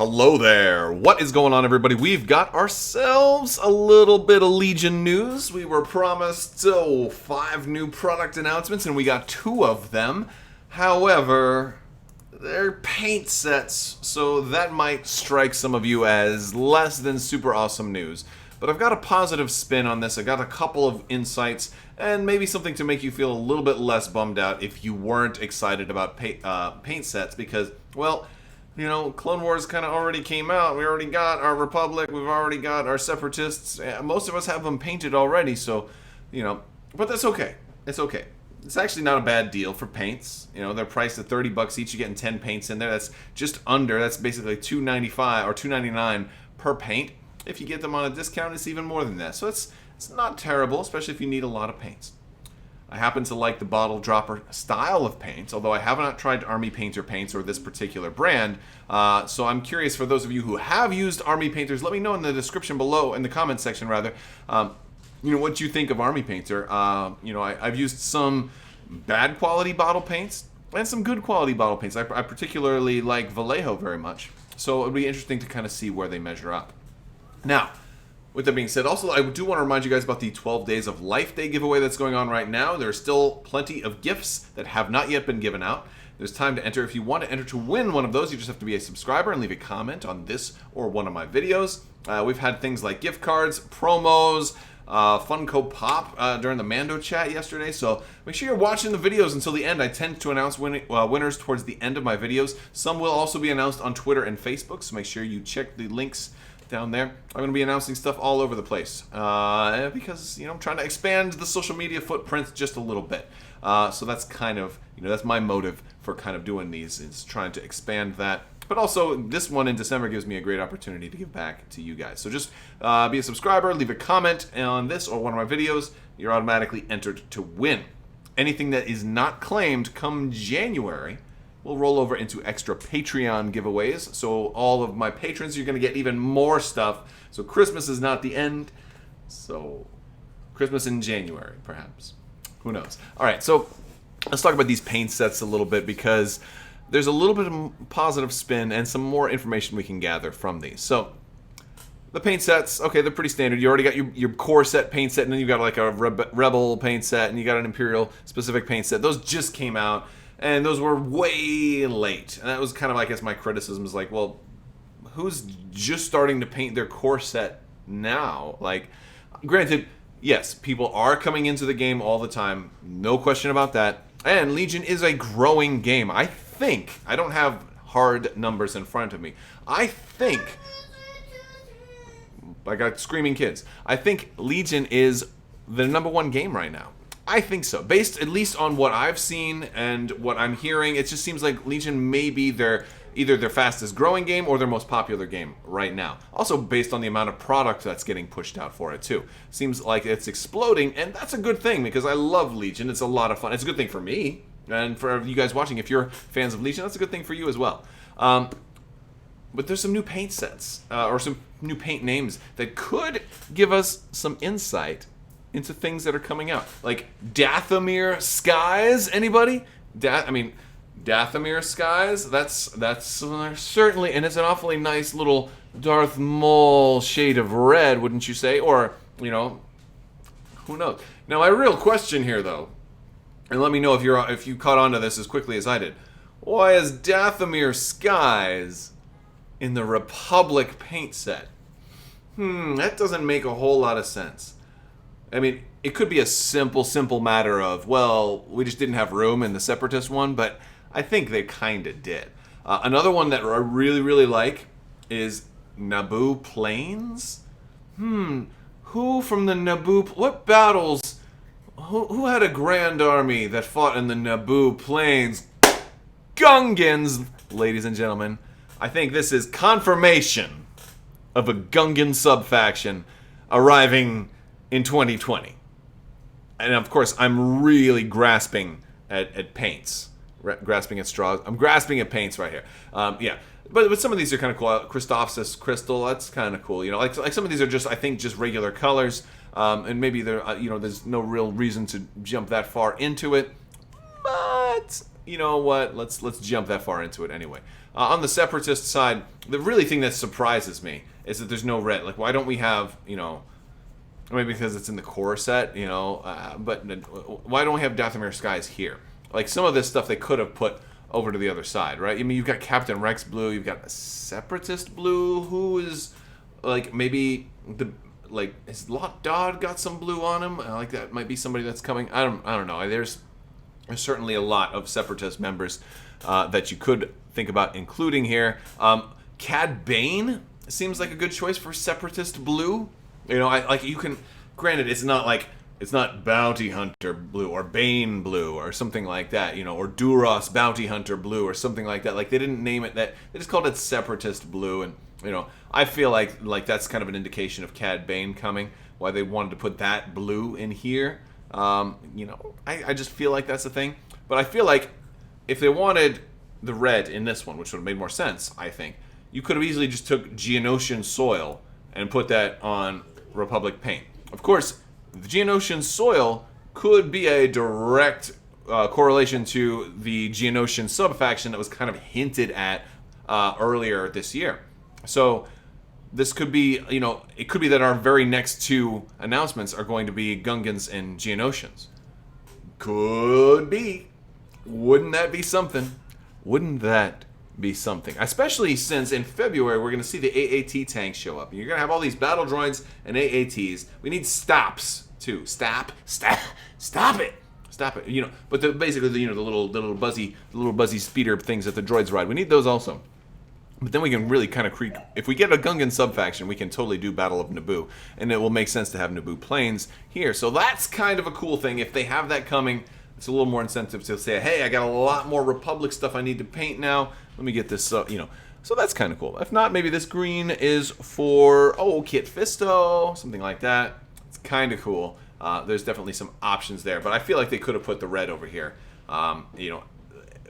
Hello there. What is going on, everybody? We've got ourselves a little bit of Legion news. We were promised 5 new product announcements, and we got 2 of them. However, they're paint sets, so that might strike some of you as less than super awesome news. But I've got a positive spin on this. I got a couple of insights, and maybe something to make you feel a little bit less bummed out if you weren't excited about paint sets, because, well, you know, Clone Wars kind of already came out. We already got our Republic. We've already got our Separatists. Most of us have them painted already, so, you know, but that's okay. It's okay. It's actually not a bad deal for paints. You know, they're priced at $30 each. You're getting 10 paints in there. That's just under. That's basically $2.95 or $2.99 per paint. If you get them on a discount, it's even more than that. So it's not terrible, especially if you need a lot of paints. I happen to like the bottle dropper style of paints, although I have not tried Army Painter paints or this particular brand. So I'm curious, for those of you who have used Army Painters, let me know in the description below, in the comments section rather, you know, what you think of Army Painter. You know, I've used some bad quality bottle paints and some good quality bottle paints. I particularly like Vallejo very much. So it'd be interesting to kind of see where they measure up. Now, with that being said, also, I do want to remind you guys about the 12 Days of Life Day giveaway that's going on right now. There's still plenty of gifts that have not yet been given out. There's time to enter. If you want to enter to win one of those, you just have to be a subscriber and leave a comment on this or one of my videos. We've had things like gift cards, promos, Funko Pop during the Mando chat yesterday, so make sure you're watching the videos until the end. I tend to announce winners towards the end of my videos. Some will also be announced on Twitter and Facebook, so make sure you check the links down there. I'm going to be announcing stuff all over the place because, you know, I'm trying to expand the social media footprint just a little bit. So that's kind of, you know, that's my motive for kind of doing these, is trying to expand that. But also, this one in December gives me a great opportunity to give back to you guys. So just be a subscriber, leave a comment on this or one of my videos. You're automatically entered to win. Anything that is not claimed come January will roll over into extra Patreon giveaways. So all of my patrons, you're going to get even more stuff. So Christmas is not the end. So Christmas in January, perhaps. Who knows? All right, so let's talk about these paint sets a little bit, because there's a little bit of positive spin and some more information we can gather from these. So the paint sets, okay, they're pretty standard. You already got your core set paint set, and then you got like a Rebel paint set, and you got an Imperial specific paint set. Those just came out, and those were way late. And that was kind of, I guess, my criticism is like, well, who's just starting to paint their core set now? Like, granted, yes, people are coming into the game all the time. No question about that. And Legion is a growing game. I think, I don't have hard numbers in front of me. I think, I got screaming kids. I think Legion is the #1 game right now. I think so. Based at least on what I've seen and what I'm hearing, it just seems like Legion may be either their fastest growing game or their most popular game right now. Also based on the amount of product that's getting pushed out for it too. Seems like it's exploding, and that's a good thing because I love Legion. It's a lot of fun. It's a good thing for me, and for you guys watching, if you're fans of Legion, that's a good thing for you as well. But there's some new paint sets, or some new paint names that could give us some insight into things that are coming out. Like Dathomir Skies, anybody? Dathomir Skies, that's certainly, and it's an awfully nice little Darth Maul shade of red, wouldn't you say? Or, you know, who knows? Now, my real question here, though, and let me know if you caught on to this as quickly as I did. Why is Dathomir Skies in the Republic paint set? That doesn't make a whole lot of sense. I mean, it could be a simple matter of, well, we just didn't have room in the Separatist one, but I think they kind of did. Another one that I really like is Naboo Plains. Who from the Naboo... What battles... Who had a grand army that fought in the Naboo Plains? Gungans, ladies and gentlemen. I think this is confirmation of a Gungan sub-faction arriving in 2020. And of course, I'm really grasping at paints. Grasping at straws. I'm grasping at paints right here. Yeah. But some of these are kind of cool. Christophsis Crystal, that's kind of cool. You know, like some of these are just, I think, just regular colors. And maybe there's no real reason to jump that far into it. But you know what? Let's jump that far into it anyway. On the Separatist side, the really thing that surprises me is that there's no red. Like, why don't we have, maybe because it's in the core set, but why don't we have Dathomir Skies here? Like, some of this stuff they could have put over to the other side, right? I mean, you've got Captain Rex blue, you've got a Separatist blue, who is, like, maybe has Lot Dodd got some blue on him? Like, that might be somebody that's coming. I don't know. There's certainly a lot of Separatist members that you could think about including here. Cad Bane seems like a good choice for Separatist blue. You can. Granted, it's not Bounty Hunter blue or Bane blue or something like that. Or Duros Bounty Hunter blue or something like that. Like, they didn't name it that. They just called it Separatist blue, and I feel like that's kind of an indication of Cad Bane coming. Why they wanted to put that blue in here. I just feel like that's the thing. But I feel like if they wanted the red in this one, which would have made more sense, I think, you could have easily just took Geonosian soil and put that on Republic paint. Of course, the Geonosian soil could be a direct correlation to the Geonosian subfaction that was kind of hinted at earlier this year. So this could be, it could be that our very next two announcements are going to be Gungans and Geonosians. Could be. Wouldn't that be something? Wouldn't that be something? Especially since in February we're going to see the AAT tanks show up. You're going to have all these battle droids and AATs. We need stops too. Stop it. But basically, the little buzzy speeder things that the droids ride. We need those also. But then we can really kind of creep. If we get a Gungan subfaction, we can totally do Battle of Naboo, and it will make sense to have Naboo planes here. So that's kind of a cool thing. If they have that coming, it's a little more incentive to say, hey, I got a lot more Republic stuff I need to paint now. Let me get this, So that's kind of cool. If not, maybe this green is for, Kit Fisto, something like that. It's kind of cool. There's definitely some options there, but I feel like they could have put the red over here.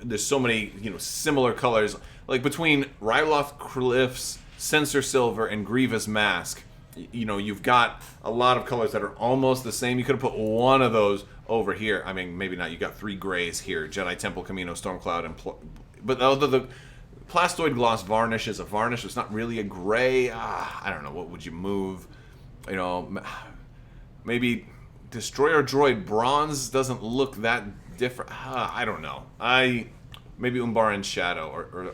There's so many, similar colors. Like, between Ryloth Cliffs, Sensor Silver, and Grievous Mask, you've got a lot of colors that are almost the same. You could have put one of those over here. I mean, maybe not. You got 3 grays here: Jedi Temple, Camino, Stormcloud, and but although the Plastoid Gloss varnish is a varnish, it's not really a gray. I don't know. What would you move? Maybe Destroyer Droid Bronze doesn't look that different. I don't know. Maybe Umbaran Shadow or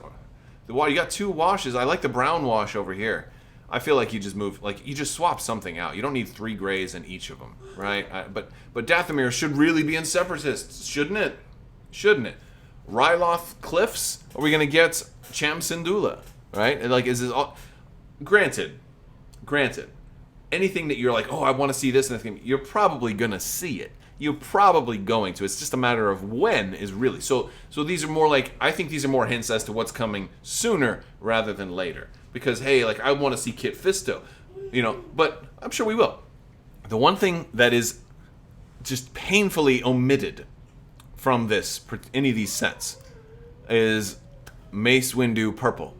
the you got 2 washes. I like the brown wash over here. I feel like you just swap something out. You don't need 3 grays in each of them, right? But Dathomir should really be in Separatists, shouldn't it? Ryloth Cliffs? Are we gonna get Cham Syndulla, right? Like, is this all? Granted, anything that you're like, I want to see this, and you're probably gonna see it. You're probably going to. It's just a matter of when is really. So these are more like, I think these are more hints as to what's coming sooner rather than later. Because, hey, like, I want to see Kit Fisto, but I'm sure we will. The one thing that is just painfully omitted from any of these sets is Mace Windu purple,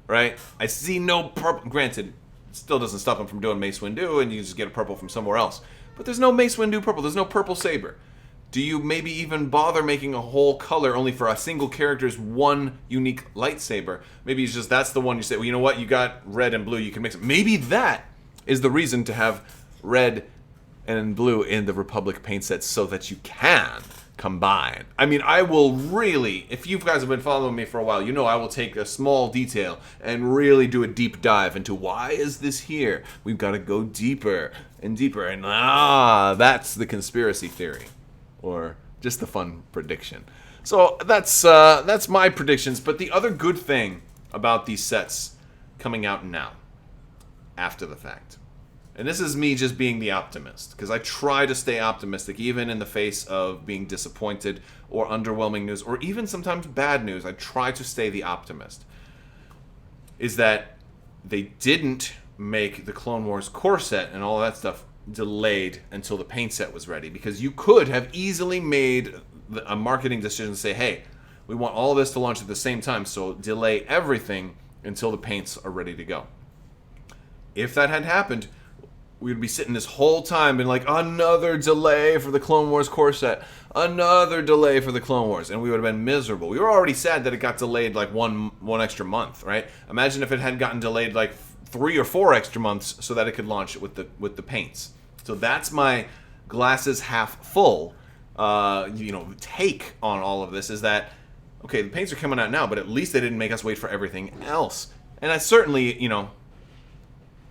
right? I see no purple. Granted, it still doesn't stop him from doing Mace Windu, and you just get a purple from somewhere else. But there's no Mace Windu purple. There's no purple saber. Do you maybe even bother making a whole color only for a single character's one unique lightsaber? Maybe it's just that's the one you say, well, you know what? You got red and blue. You can mix it. Maybe that is the reason to have red and blue in the Republic paint sets so that you can combine. I mean, I will really, if you guys have been following me for a while, I will take a small detail and really do a deep dive into why is this here? We've got to go deeper and deeper. And that's the conspiracy theory. Or just the fun prediction. So that's my predictions. But the other good thing about these sets coming out now, after the fact, and this is me just being the optimist, because I try to stay optimistic even in the face of being disappointed or underwhelming news, or even sometimes bad news. I try to stay the optimist. Is that they didn't make the Clone Wars core set and all that stuff delayed until the paint set was ready, because you could have easily made a marketing decision to say, hey, we want all this to launch at the same time, so delay everything until the paints are ready to go. If that had happened, we would be sitting this whole time being like, another delay for the Clone Wars core set, another delay for the Clone Wars, and we would have been miserable. We were already sad that it got delayed like one extra month, right? Imagine if it had gotten delayed like 3 or 4 extra months so that it could launch with the paints. So that's my glasses half full, take on all of this, is that, okay, the paints are coming out now, but at least they didn't make us wait for everything else. And I certainly,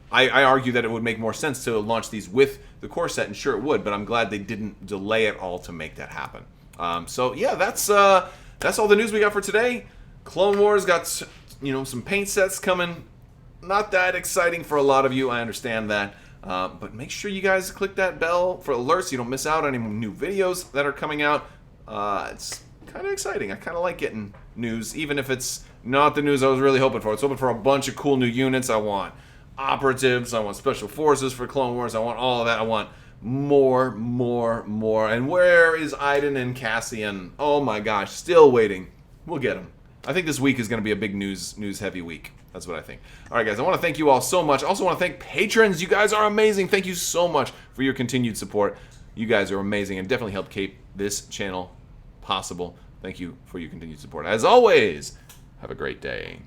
I argue that it would make more sense to launch these with the core set, and sure it would, but I'm glad they didn't delay it all to make that happen. So yeah, that's all the news we got for today. Clone Wars got, some paint sets coming. Not that exciting for a lot of you, I understand that. But make sure you guys click that bell for alerts so you don't miss out on any new videos that are coming out. It's kind of exciting. I kind of like getting news, even if it's not the news I was really hoping for. I was hoping for a bunch of cool new units. I want operatives. I want special forces for Clone Wars. I want all of that. I want more. And where is Iden and Cassian? Oh my gosh, still waiting. We'll get them. I think this week is going to be a big news-heavy week. That's what I think. All right, guys, I want to thank you all so much. I also want to thank patrons. You guys are amazing. Thank you so much for your continued support. You guys are amazing and definitely help keep this channel possible. Thank you for your continued support. As always, have a great day.